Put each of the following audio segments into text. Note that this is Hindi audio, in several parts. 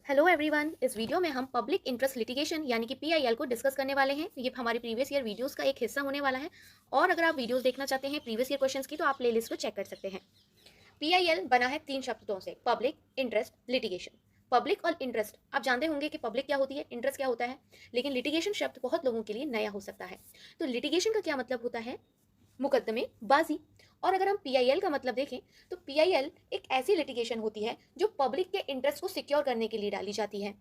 हेलो एवरीवन, इस वीडियो में हम पब्लिक इंटरेस्ट लिटिगेशन यानी कि पीआईएल को डिस्कस करने वाले हैं। ये हमारे प्रीवियस ईयर वीडियोस का एक हिस्सा होने वाला है। और अगर आप वीडियोस देखना चाहते हैं प्रीवियस ईयर क्वेश्चंस की, तो आप प्लेलिस्ट को चेक कर सकते हैं। पीआईएल बना है तीन शब्दों से, पब्लिक इंटरेस्ट लिटिगेशन। पब्लिक और इंटरेस्ट, आप जानते होंगे कि पब्लिक क्या होती है, इंटरेस्ट क्या होता है, लेकिन लिटिगेशन शब्द बहुत लोगों के लिए नया हो सकता है। तो लिटिगेशन का क्या मतलब होता है? मुकदमेबाजी। और अगर हम पीआईएल का मतलब देखें, तो पीआईएल एक ऐसी लिटिगेशन होती है जो पब्लिक के इंटरेस्ट को सिक्योर करने के लिए डाली जाती है।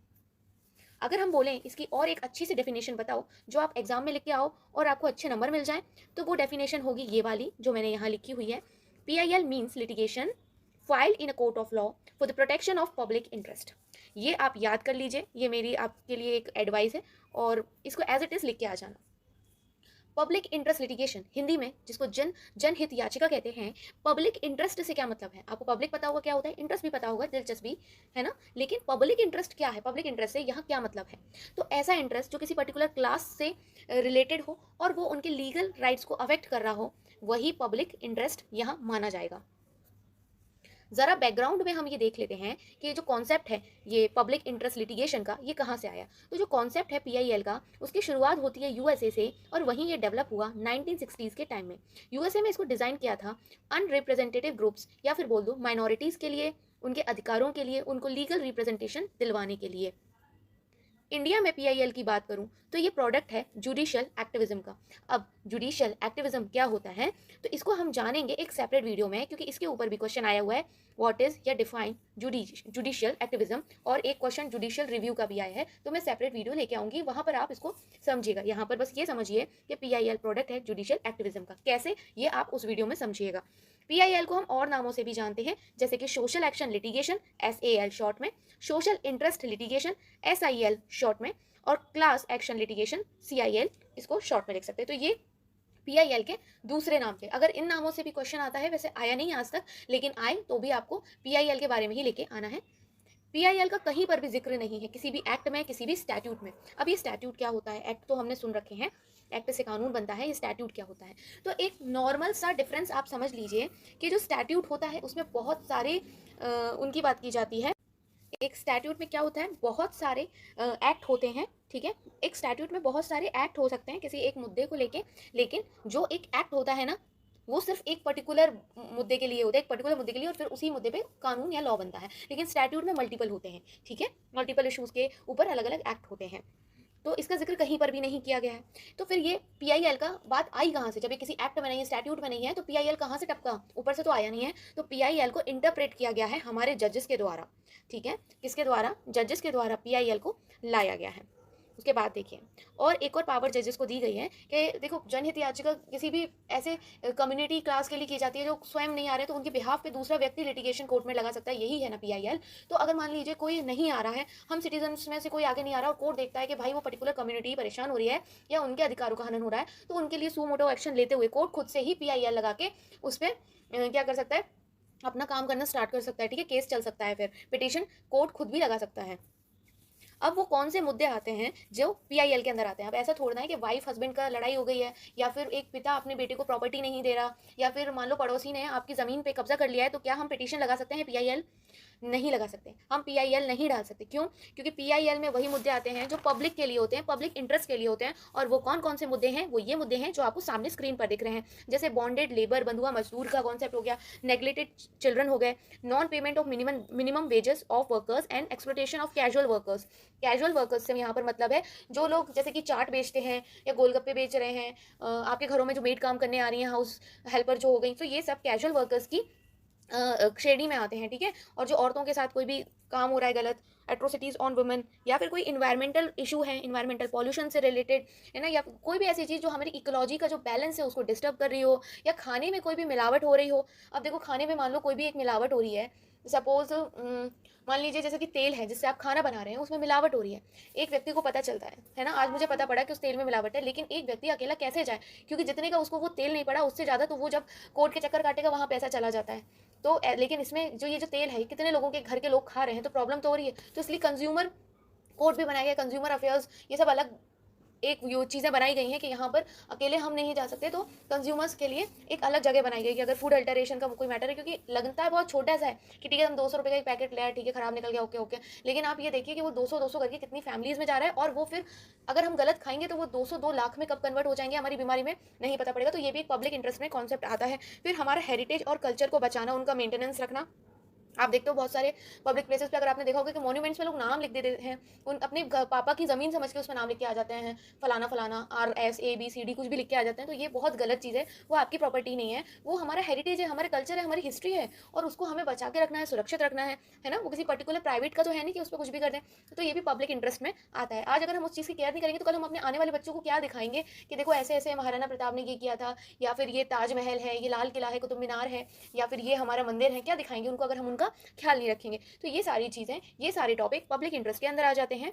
अगर हम बोलें इसकी और एक अच्छी सी डेफिनेशन बताओ जो आप एग्जाम में लिख के आओ और आपको अच्छे नंबर मिल जाए, तो वो डेफिनेशन होगी ये वाली जो मैंने यहाँ लिखी हुई है। PIL means litigation filed in a court of law for the protection of public interest. ये आप याद कर लीजिए, ये मेरी आपके लिए एक एडवाइस है, और इसको एज इट इज लिख के आ जाना। पब्लिक इंटरेस्ट लिटिगेशन, हिंदी में जिसको जनहित याचिका कहते हैं। पब्लिक इंटरेस्ट से क्या मतलब है? आपको पब्लिक पता होगा क्या होता है, इंटरेस्ट भी पता होगा, दिलचस्पी, है ना। लेकिन पब्लिक इंटरेस्ट क्या है, पब्लिक इंटरेस्ट से यहाँ क्या मतलब है? तो ऐसा इंटरेस्ट जो किसी पर्टिकुलर क्लास से रिलेटेड हो और वो उनके लीगल राइट्स को अफेक्ट कर रहा हो, वही पब्लिक इंटरेस्ट यहाँ माना जाएगा। ज़रा बैकग्राउंड में हम ये देख लेते हैं कि जो कॉन्सेप्ट है ये पब्लिक इंटरेस्ट लिटिगेशन का, ये कहाँ से आया। तो जो कॉन्सेप्ट है पीआईएल का, उसकी शुरुआत होती है यूएसए से, और वहीं ये डेवलप हुआ 1960s के टाइम में। यूएसए में इसको डिज़ाइन किया था अनरिप्रेजेंटेटिव ग्रुप्स, या फिर बोल दो माइनॉरिटीज़ के लिए, उनके अधिकारों के लिए, उनको लीगल रिप्रेजेंटेशन दिलवाने के लिए। इंडिया में पीआईएल की बात करूं तो ये प्रोडक्ट है जुडिशियल एक्टिविज्म का। अब जुडिशियल एक्टिविज्म क्या होता है, तो इसको हम जानेंगे एक सेपरेट वीडियो में, क्योंकि इसके ऊपर भी क्वेश्चन आया हुआ है, व्हाट इज या डिफाइन जुडिशियल एक्टिविज्म, और एक क्वेश्चन जुडिशियल रिव्यू का भी आया है। तो मैं सेपरेट वीडियो लेके आऊंगी, वहां पर आप इसको समझिएगा। यहाँ पर बस ये समझिए कि पीआईएल प्रोडक्ट है जुडिशियल एक्टिविज्म का, कैसे ये आप उस वीडियो में समझिएगा। पीआईएल को हम और नामों से भी जानते हैं, जैसे कि सोशल एक्शन लिटिगेशन, एसएएल शॉर्ट में, सोशल इंटरेस्ट लिटिगेशन, एसआईएल शॉर्ट में, और क्लास एक्शन लिटिगेशन, सीआईएल, इसको शॉर्ट में लिख सकते हैं। तो ये पीआईएल के दूसरे नाम थे। अगर इन नामों से भी क्वेश्चन आता है, वैसे आया नहीं आज तक, लेकिन आए तो भी आपको पीआईएल के बारे में ही लेके आना है। पीआईएल का कहीं पर भी जिक्र नहीं है किसी भी एक्ट में, किसी भी स्टैट्यूट में। अब ये स्टैट्यूट क्या होता है, एक्ट तो हमने सुन रखे हैं, एक्ट से कानून बनता है, ये स्टैट्यूट क्या होता है। तो एक नॉर्मल सा डिफरेंस आप समझ लीजिए कि जो स्टैट्यूट होता है उसमें बहुत सारे उनकी बात की जाती है। एक स्टैट्यूट में क्या होता है, बहुत सारे एक्ट होते हैं, ठीक है। एक स्टैट्यूट में बहुत सारे एक्ट हो सकते हैं किसी एक मुद्दे को लेके, लेकिन जो एक एक्ट होता है ना, वो सिर्फ एक पर्टिकुलर मुद्दे के लिए होता है, एक पर्टिकुलर मुद्दे के लिए, और फिर उसी मुद्दे पे कानून या लॉ बनता है। लेकिन स्टैट्यूट में मल्टीपल होते हैं, ठीक है, मल्टीपल इश्यूज के ऊपर अलग अलग एक्ट होते हैं। तो इसका जिक्र कहीं पर भी नहीं किया गया है। तो फिर ये पीआईएल का बात आई कहाँ से, जब ये किसी एक्ट में नहीं है, स्टैट्यूट में नहीं है, तो पीआईएल कहाँ से टपका, ऊपर से तो आया नहीं है। तो पीआईएल को इंटरप्रेट किया गया है हमारे जजेस के द्वारा, ठीक है, किसके द्वारा, जजेस के द्वारा पीआईएल को लाया गया है। उसके बाद देखिए, और एक और पावर जजेस को दी गई है कि देखो, जनहित याचिका किसी भी ऐसे कम्युनिटी क्लास के लिए की जाती है जो स्वयं नहीं आ रहे, तो उनके बिहाफ पे दूसरा व्यक्ति लिटिगेशन कोर्ट में लगा सकता है, यही है ना पीआईएल। तो अगर मान लीजिए कोई नहीं आ रहा है, हम सिटीजन्स में से कोई आगे नहीं आ रहा, और कोर्ट देखता है कि भाई वो पर्टिकुलर कम्युनिटी परेशान हो रही है या उनके अधिकारों का हनन हो रहा है, तो उनके लिए सू मोटो एक्शन लेते हुए कोर्ट खुद से ही पीआईएल लगा के उस पर क्या कर सकता है, अपना काम करना स्टार्ट कर सकता है, ठीक है, केस चल सकता है, फिर पिटीशन कोर्ट खुद भी लगा सकता है। अब वो कौन से मुद्दे आते हैं जो पीआईएल के अंदर आते हैं। अब ऐसा थोड़ा है कि वाइफ हस्बैंड का लड़ाई हो गई है, या फिर एक पिता अपने बेटे को प्रॉपर्टी नहीं दे रहा, या फिर मान लो पड़ोसी ने आपकी ज़मीन पे कब्जा कर लिया है, तो क्या हम पिटीशन लगा सकते हैं पीआईएल? नहीं लगा सकते, हम पीआईएल नहीं डाल सकते। क्यों? क्योंकि पीआईएल में वही मुद्दे आते हैं जो पब्लिक के लिए होते हैं, पब्लिक इंटरेस्ट के लिए होते हैं। और वो कौन कौन से मुद्दे हैं? वो ये मुद्दे हैं जो आपको सामने स्क्रीन पर दिख रहे हैं, जैसे बॉन्डेड लेबर, बंधुआ मजदूर का कॉन्सेप्ट हो गया, नेग्लेक्टेड चिल्ड्रन हो गए, non payment of minimum wages of workers, and exploitation of casual workers. Casual workers से यहाँ पर मतलब है जो लोग जैसे कि चाट बेचते हैं या गोलगप्पे बेच रहे हैं, आपके घरों में जो मेड काम करने आ रही हैं, हाउस हेल्पर जो हो गई, तो ये सब कैजुअल वर्कर्स की श्रेणी में आते हैं, ठीक है। और जो औरतों के साथ कोई भी काम हो रहा है गलत, एट्रोसिटीज़ ऑन वुमेन, या फिर कोई इन्वायरमेंटल इशू है, इन्वायरमेंटल पॉल्यूशन से रिलेटेड, है ना, या कोई भी ऐसी चीज़ जो हमारी इकोलॉजी का जो बैलेंस है उसको डिस्टर्ब कर रही हो, या खाने में कोई भी मिलावट हो रही हो। अब देखो, खाने में मान लो कोई भी एक मिलावट हो रही है, सपोज मान लीजिए जैसे कि तेल है जिससे आप खाना बना रहे हैं, उसमें मिलावट हो रही है, एक व्यक्ति को पता चलता है ना, आज मुझे पता पड़ा कि उस तेल में मिलावट है, लेकिन एक व्यक्ति अकेला कैसे जाए, क्योंकि जितने का उसको वो तेल नहीं पड़ा, उससे ज़्यादा तो वो जब कोर्ट के चक्कर काटेगा वहाँ पैसा चला जाता है। तो लेकिन इसमें जो ये जो तेल है, कितने लोगों के घर के लोग खा रहे हैं, तो प्रॉब्लम तो हो रही है। तो इसलिए कंज्यूमर कोर्ट भी बनाया गया, कंज्यूमर अफेयर्स, ये सब अलग एक यो चीज़ें बनाई गई हैं कि यहाँ पर अकेले हम नहीं जा सकते, तो कंज्यूमर्स के लिए एक अलग जगह बनाई गई कि अगर फूड अल्टरेशन का कोई मैटर है, क्योंकि लगता है बहुत छोटा सा है कि ठीक है हम 200 रुपये का एक पैकेट ले आए, ठीक है ख़राब निकल गया, ओके ओके, लेकिन आप ये देखिए कि वो 200-200 करके कितनी फैमिलीज़ में जा रहा है, और वो फिर अगर हम गलत खाएंगे तो वो 202 लाख में कब कन्वर्ट हो जाएंगे हमारी बीमारी में नहीं पता पड़ेगा। तो ये भी एक पब्लिक इंटरेस्ट में कॉन्सेप्ट आता है। फिर हमारा हेरिटेज और कल्चर को बचाना, उनका मेंटेनेंस रखना। आप देखते हो बहुत सारे पब्लिक प्लेसेस पे, अगर आपने देखा होगा कि मॉन्यूमेंट्स में लोग नाम लिख देते हैं, उन अपने पापा की ज़मीन समझ के उसमें नाम लिख के आ जाते हैं, फलाना फलाना RSABCD कुछ भी लिख के आ जाते हैं। तो ये बहुत गलत चीज़ है, वो आपकी प्रॉपर्टी नहीं है, वो हमारा हेरिटेज है, हमारे कल्चर है, हमारी हिस्ट्री है, और उसको हमें बचा के रखना है, सुरक्षित रखना है ना। वो किसी पर्टिकुलर प्राइवेट का तो है नहीं कि उस पर कुछ भी कर दें। तो ये भी पब्लिक इंटरेस्ट में आता है। आज अगर हम उस चीज़ की केयर नहीं करेंगे तो कल हम अपने आने वाले बच्चों को क्या दिखाएंगे कि देखो ऐसे ऐसे महाराणा प्रताप ने ये किया था, या फिर ये ताजमहल है, ये लाल किला है, कुतुब मीनार है, या फिर ये हमारा मंदिर है, क्या दिखाएंगे उनको अगर हम उनका ख्याल नहीं रखेंगे। तो ये सारी चीज़ें, ये सारे टॉपिक पब्लिक इंटरेस्ट के अंदर आ जाते हैं।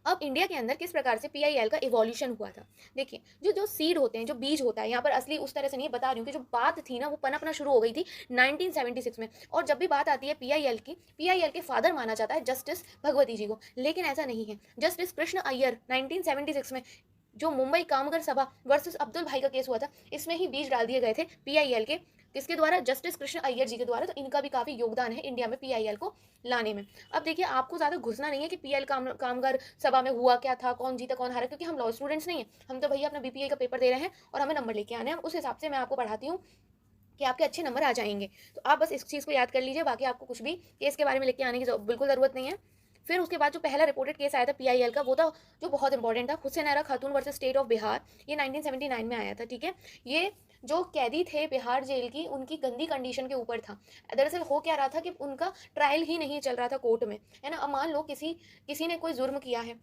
अब इंडिया के अंदर किस प्रकार से पीआईएल का इवोल्यूशन हुआ था, देखिए जो जो सीड होते हैं, जो बीज होता है, यहाँ पर असली उस तरह से नहीं बता रही हूँ कि जो बात थी ना वो पनपना शुरू हो गई थी 1976 में। और जब भी बात आती है पीआईएल की, पीआईएल के फादर माना जाता है जस्टिस भगवती जी को, लेकिन ऐसा नहीं है। जस्टिस कृष्ण अय्यर 1976 में जो मुंबई कामगार सभा वर्सेस अब्दुल भाई का केस हुआ था, इसमें ही बीज डाल दिए गए थे पीआईएल के, किसके द्वारा, जस्टिस कृष्ण अय्यर जी के द्वारा। तो इनका भी काफ़ी योगदान है इंडिया में पीआईएल को लाने में। अब देखिए आपको ज़्यादा घुसना नहीं है कि पीएल कामगार सभा में हुआ क्या था, कौन जीता कौन हारा, क्योंकि हम लॉ स्टूडेंट्स नहीं हैं, हम तो भैया अपना बीपीए का पेपर दे रहे हैं और हमें नंबर लेके आने हैं, उस हिसाब से मैं आपको पढ़ाती हूँ कि आपके अच्छे नंबर आ जाएंगे। तो आप बस इस चीज़ को याद कर लीजिए, बाकी आपको कुछ भी केस के बारे में लेके आने की बिल्कुल ज़रूरत नहीं है। फिर उसके बाद जो पहला रिपोर्टेड केस आया था पीआईएल का, वो था जो बहुत इंपॉर्टेंट था, हुसैन आरा खातून वर्सेस स्टेट ऑफ बिहार, ये 1979 में आया था, ठीक है। ये जो कैदी थे बिहार जेल की, उनकी गंदी कंडीशन के ऊपर था। दरअसल हो क्या रहा था कि उनका ट्रायल ही नहीं चल रहा था कोर्ट में, है ना। अब मान लो किसी किसी ने कोई जुर्म किया है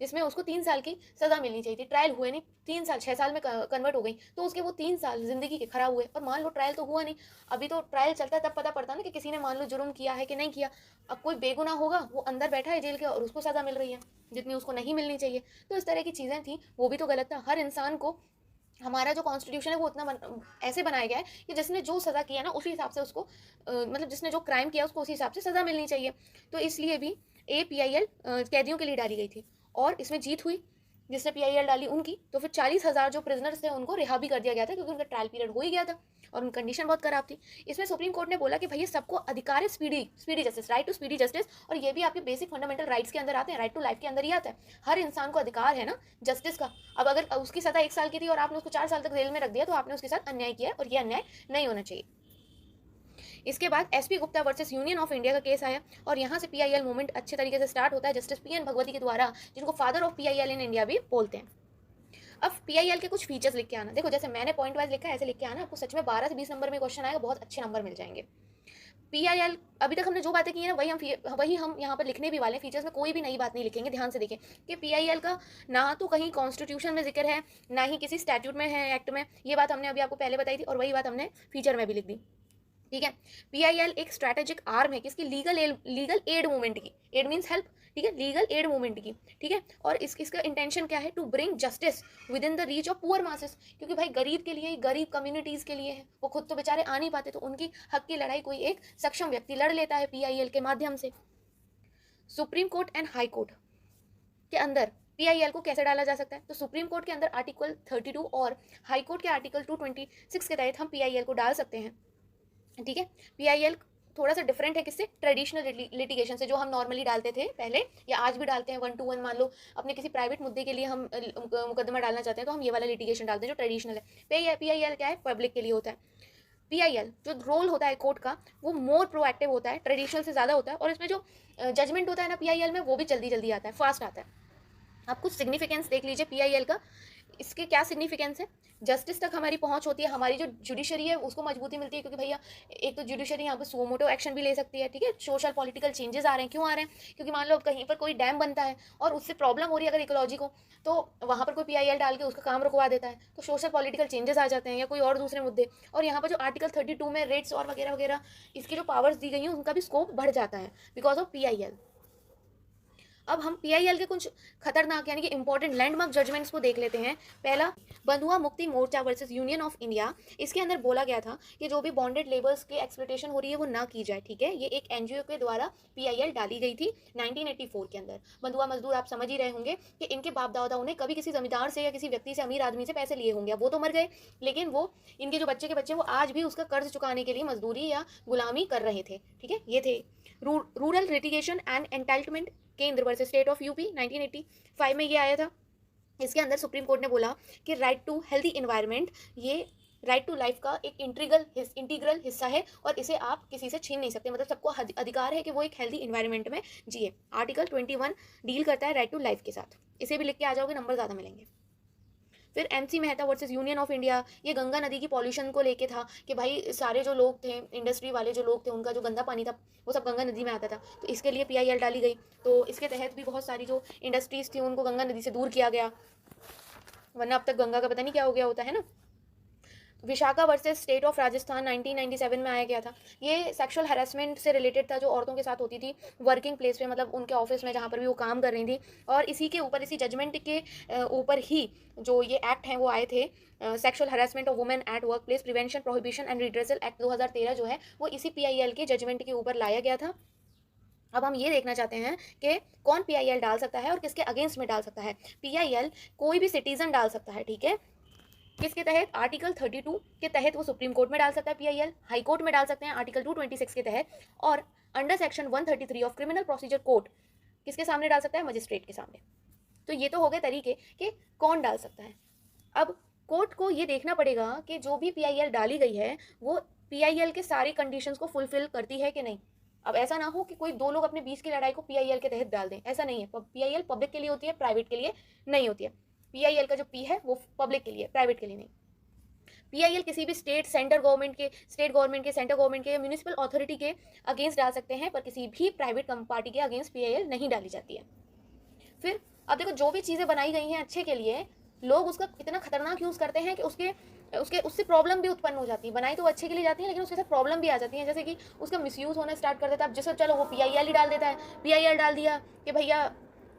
जिसमें उसको 3 साल की सज़ा मिलनी चाहिए थी, ट्रायल हुए नहीं, 3 साल 6 साल में कन्वर्ट हो गई, तो उसके वो 3 साल ज़िंदगी के खराब हुए। और मान लो ट्रायल तो हुआ नहीं, अभी तो ट्रायल चलता है तब पता पड़ता ना कि किसी ने मान लो जुर्म किया है कि नहीं किया। अब कोई बेगुनाह होगा, वो अंदर बैठा है जेल के और उसको सज़ा मिल रही है जितनी उसको नहीं मिलनी चाहिए। तो इस तरह की चीज़ें थी, वो भी तो गलत था। हर इंसान को, हमारा जो कॉन्स्टिट्यूशन है वो ऐसे बनाया गया है कि जिसने जो सज़ा किया ना उसी हिसाब से उसको मतलब जिसने जो क्राइम किया उसको उसी हिसाब से सज़ा मिलनी चाहिए। तो इसलिए भी APIL कैदियों के लिए डाली गई थी, और इसमें जीत हुई जिसने पीआईएल डाली उनकी। तो फिर 40,000 जो प्रिजनर्स थे उनको रिहा भी कर दिया गया था, क्योंकि उनका ट्रायल पीरियड हो ही गया था और उनकी कंडीशन बहुत खराब थी। इसमें सुप्रीम कोर्ट ने बोला कि भैया सबको अधिकार है speedy justice, right to speedy justice, और ये भी आपके बेसिक फंडामेंटल राइट्स के अंदर आते हैं, राइट टू लाइफ के अंदर ही आता है। हर इंसान को अधिकार है ना जस्टिस का। अब अगर उसकी सजा 1 साल की थी और आपने उसको 4 साल तक जेल में रख दिया, तो आपने उसके साथ अन्याय किया, और ये अन्याय नहीं होना चाहिए। इसके बाद SP Gupta versus union of India का केस आया, और यहाँ से पीआईएल मूवमेंट अच्छे तरीके से स्टार्ट होता है जस्टिस PN भगवती के द्वारा, जिनको father of PIL in India भी बोलते हैं। अब पीआईएल के कुछ फीचर्स लिख के आना, देखो जैसे मैंने पॉइंट वाइज लिखा है ऐसे लिख के आना, आपको सच में 12 से 20 नंबर में क्वेश्चन आएगा, बहुत अच्छे नंबर मिल जाएंगे। पीआईएल, अभी तक हमने जो बातें की है ना वही हम यहाँ पर लिखने भी वाले हैं। फीचर्स में कोई भी नई बात नहीं लिखेंगे, ध्यान से देखें कि पीआईएल का ना तो कहीं कॉन्स्टिट्यूशन में जिक्र है, ना ही किसी स्टैट्यूट में है, एक्ट में। ये बात हमने अभी आपको पहले बताई थी, और वही बात हमने फीचर में भी लिख दी, ठीक है। पीआईएल एक स्ट्रैटेजिक आर्म है किसकी, लीगल एड मूवमेंट की। एड मींस हेल्प, ठीक है, लीगल एड मूवमेंट की, ठीक है। और इसका इंटेंशन क्या है, to bring justice within the reach of poor masses, क्योंकि भाई गरीब के लिए, गरीब कम्युनिटीज़ के लिए है, वो खुद तो बेचारे आ नहीं पाते, तो उनकी हक की लड़ाई कोई एक सक्षम व्यक्ति लड़ लेता है पीआईएल के माध्यम से। Supreme court and high court के अंदर पीआईएल को कैसे डाला जा सकता है, तो सुप्रीम कोर्ट के अंदर आर्टिकल 32 और हाई कोर्ट के आर्टिकल 226 के तहत हम पीआईएल को डाल सकते हैं, ठीक है। पीआईएल थोड़ा सा डिफरेंट है किससे, ट्रेडिशनल लिटिगेशन से, जो हम नॉर्मली डालते थे पहले या आज भी डालते हैं 1 to 1। मान लो अपने किसी प्राइवेट मुद्दे के लिए हम मुकदमा डालना चाहते हैं, तो हम ये वाला लिटिगेशन डालते हैं जो ट्रेडिशनल है। पीआईएल क्या है, पब्लिक के लिए होता है। पीआईएल जो रोल होता है कोर्ट का, वो मोर प्रोएक्टिव होता है, ट्रेडिशनल से ज़्यादा होता है, और इसमें जो जजमेंट होता है ना पीआईएल में, वो भी जल्दी जल्दी आता है, फास्ट आता है। आप कुछ सिग्निफिकेंस देख लीजिए पीआईएल का। इसके क्या सिग्निफिकेंस है, जस्टिस तक हमारी पहुंच होती है, हमारी जो जुडिशरी है उसको मजबूती मिलती है, क्योंकि भैया एक तो जुडिशरी यहाँ पर सो मोटो एक्शन भी ले सकती है, ठीक है। सोशल पॉलिटिकल चेंजेस आ रहे हैं, क्यों आ रहे हैं, क्योंकि मान लो कहीं पर कोई डैम बनता है और उससे प्रॉब्लम हो रही है अगर इकोलॉजी को, तो वहाँ पर कोई पीआईएल डाल के उसका काम रुकवा देता है, तो सोशल पॉलिटिकल चेंजेस आ जाते हैं, या कोई और दूसरे मुद्दे। और यहाँ पर जो आर्टिकल 32 में रेट्स और वगैरह वगैरह इसकी जो पावर्स दी गई हैं, उनका भी स्कोप बढ़ जाता है बिकॉज ऑफ पीआईएल। अब हम पीआईएल के कुछ खतरनाक यानी कि इंपॉर्टेंट लैंडमार्क जजमेंट्स को देख लेते हैं। पहला, बंधुआ Mukti Morcha versus union of India. इसके अंदर बोला गया था कि जो भी बॉन्डेड लेबर्स की एक्सप्लॉयटेशन हो रही है वो ना की जाए, ठीक है। ये एक एनजीओ के द्वारा पीआईएल डाली गई थी 1984 के अंदर। बंधुआ मजदूर आप समझ ही रहे होंगे कि इनके बाप दादा ने कभी किसी जमींदार से या किसी व्यक्ति से, अमीर आदमी से पैसे लिए होंगे। वो तो मर गए, लेकिन वो इनके जो बच्चे के बच्चे वो आज भी उसका कर्ज चुकाने के लिए मजदूरी या गुलामी कर रहे थे, ठीक है। ये थे रूरल लिटिगेशन एंड एंटाइटलमेंट केंद्र वर्सेस स्टेट ऑफ यूपी 1985 में ये आया था। इसके अंदर सुप्रीम कोर्ट ने बोला कि राइट टू हेल्दी इन्वायरमेंट ये राइट टू लाइफ का एक इंटीग्रल हिस्सा है और इसे आप किसी से छीन नहीं सकते। मतलब सबको अधिकार है कि वो एक हेल्दी इन्वायरमेंट में जिए। आर्टिकल 21 डील करता है राइट टू लाइफ के साथ। इसे भी लिख के आ जाओगे, नंबर ज़्यादा मिलेंगे। फिर MC Mehta versus union of India, ये गंगा नदी की पॉल्यूशन को लेके था कि भाई सारे जो लोग थे, इंडस्ट्री वाले जो लोग थे, उनका जो गंदा पानी था वो सब गंगा नदी में आता था। तो इसके लिए पीआईएल डाली गई। तो इसके तहत भी बहुत सारी जो इंडस्ट्रीज़ थी उनको गंगा नदी से दूर किया गया, वरना अब तक गंगा का पता नहीं क्या हो गया होता है ना। Vishakha versus state of Rajasthan 1997 में आया गया था। ये सेक्सुअल हैरेसमेंट से रिलेटेड था जो औरतों के साथ होती थी वर्किंग प्लेस पे, मतलब उनके ऑफिस में जहाँ पर भी वो काम कर रही थी। और इसी के ऊपर, इसी जजमेंट के ऊपर ही जो ये एक्ट हैं वो आए थे। Sexual harassment of women at work place prevention prohibition and redressal act 2013 जो है वो इसी पीआईएल के जजमेंट के ऊपर लाया गया था। अब हम ये देखना चाहते हैं कि कौन पीआईएल डाल सकता है और किसके अगेंस्ट में डाल सकता है। पीआईएल कोई भी सिटीजन डाल सकता है, ठीक है। किसके तहत? आर्टिकल 32 के तहत वो सुप्रीम कोर्ट में डाल सकता है पीआईएल, हाई कोर्ट में डाल सकते हैं आर्टिकल 226 के तहत, और under section 133 of criminal procedure code किसके सामने डाल सकता है? मजिस्ट्रेट के सामने। तो ये तो हो गए तरीके कि कौन डाल सकता है। अब कोर्ट को ये देखना पड़ेगा कि जो भी पीआईएल डाली गई है वो पीआईएल के सारे कंडीशंस को फुलफिल करती है कि नहीं। अब ऐसा ना हो कि कोई दो लोग अपने बीच की लड़ाई को पीआईएल के तहत डाल दें, ऐसा नहीं है। पीआईएल पब्लिक के लिए होती है, प्राइवेट के लिए नहीं होती है। पीआईएल का जो पी है वो पब्लिक के लिए, प्राइवेट के लिए नहीं। पीआईएल किसी भी स्टेट गवर्नमेंट के, सेंटर गवर्नमेंट के, म्यूनिसिपल अथॉरिटी के अगेंस्ट डाल सकते हैं, पर किसी भी प्राइवेट पार्टी के अगेंस्ट पीआईएल नहीं डाली जाती है। फिर अब देखो, जो भी चीज़ें बनाई गई हैं अच्छे के लिए, लोग उसका इतना खतरनाक यूज़ करते हैं कि उससे प्रॉब्लम भी उत्पन्न हो जाती है। बनाई तो अच्छे के लिए जाती है लेकिन उसके साथ प्रॉब्लम भी आ जाती है, जैसे कि उसका मिसयूज़ होना स्टार्ट कर देता है। अब जैसे चलो वो पीआईएल ही डाल देता है, पीआईएल डाल दिया कि भैया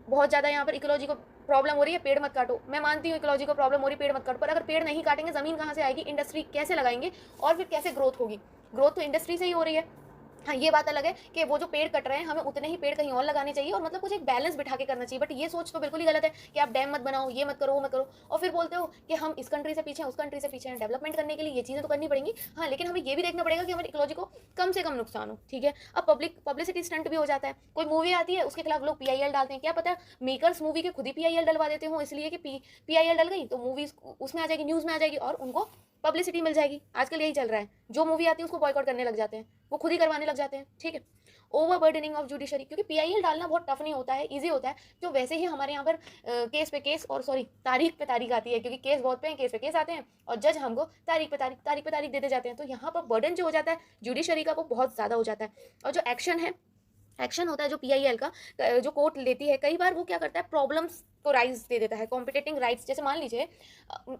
बहुत ज़्यादा यहाँ पर इकोलॉजी को प्रॉब्लम हो रही है, पेड़ मत काटो। मैं मानती हूँ इकोलॉजी को प्रॉब्लम हो रही है, पेड़ मत काटो, पर अगर पेड़ नहीं काटेंगे ज़मीन कहाँ से आएगी? इंडस्ट्री कैसे लगाएंगे? और फिर कैसे ग्रोथ होगी? ग्रोथ तो इंडस्ट्री से ही हो रही है। हाँ, ये बात अलग है कि वो जो पेड़ कट रहे हैं हमें उतने ही पेड़ कहीं और लगाने चाहिए, और मतलब कुछ एक बैलेंस बिठा के करना चाहिए। बट ये सोच तो बिल्कुल ही गलत है कि आप डैम मत बनाओ, ये मत करो, वो मत करो, और फिर बोलते हो कि हम इस कंट्री से पीछे हैं, उस कंट्री से पीछे हैं। डेवलपमेंट करने के लिए ये चीज़ें तो करनी पड़ेंगी, हाँ, लेकिन हमें ये भी देखना पड़ेगा कि हमारी इकोलॉजी को कम से कम नुकसान हो, ठीक है। अब पब्लिसिटी स्टंट भी हो जाता है। कोई मूवी आती है उसके खिलाफ लोग पीआईएल डालते हैं, क्या पता मेकर्स मूवी के खुद ही पीआईएल डलवा देते हो, इसलिए कि पीआईएल डल गई तो मूवी उसमें आ जाएगी, न्यूज़ में आ जाएगी और उनको पब्लिसिटी मिल जाएगी। आजकल यही चल रहा है, जो मूवी आती है उसको बॉयकॉट करने लग जाते हैं, वो खुद ही करवाने लग जाते हैं, ठीक है। ओवरबर्डनिंग ऑफ जुडिशरी, क्योंकि पीआईएल डालना बहुत टफ नहीं होता है, इजी होता है। जो वैसे ही हमारे यहाँ पर केस पे केस और तारीख पे तारीख आती है, क्योंकि केस बहुत पे हैं, केस पे केस आते हैं और जज हमको तारीख पे तारीख देते जाते हैं। तो यहाँ पर बर्डन जो हो जाता है जुडिशरी का वो बहुत ज़्यादा हो जाता है। और जो एक्शन होता है जो पीआईएल का, जो कोर्ट लेती है, कई बार वो क्या करता है, प्रॉब्लम्स को राइज दे देता है, कॉम्पिटेटिंग राइट्स। जैसे मान लीजिए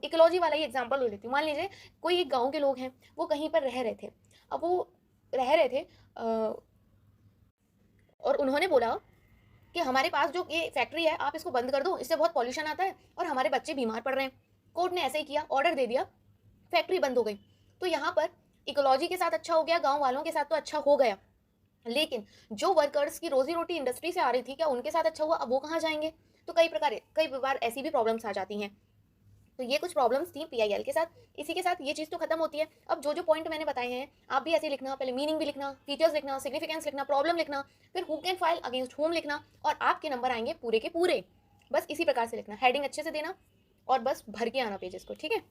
इकोलॉजी वाला ही एग्जांपल ले लेती हूँ। मान लीजिए कोई एक गांव के लोग हैं, वो कहीं पर रह रहे थे। अब वो रह रहे थे और उन्होंने बोला कि हमारे पास जो ये फैक्ट्री है आप इसको बंद कर दो, इससे बहुत पॉल्यूशन आता है और हमारे बच्चे बीमार पड़ रहे हैं। कोर्ट ने ऐसे ही किया, ऑर्डर दे दिया, फैक्ट्री बंद हो गई। तो यहाँ पर इकोलॉजी के साथ अच्छा हो गया, गाँव वालों के साथ तो अच्छा हो गया, लेकिन जो वर्कर्स की रोजी रोटी इंडस्ट्री से आ रही थी, क्या उनके साथ अच्छा हुआ? अब वो कहाँ जाएंगे? तो कई बार ऐसी भी प्रॉब्लम्स आ जाती हैं। तो ये कुछ प्रॉब्लम्स थी पीआईएल के साथ। इसी के साथ ये चीज़ तो खत्म होती है। अब जो जो पॉइंट मैंने बताए हैं आप भी ऐसे लिखना, पहले मीनिंग भी लिखना, फीचर्स लिखना, सिग्निफिकेंस लिखना, प्रॉब्लम लिखना, फिर who can file against whom लिखना, और आपके नंबर आएंगे पूरे के पूरे। बस इसी प्रकार से लिखना, हेडिंग अच्छे से देना और बस भर के आना पेजेस को, ठीक है।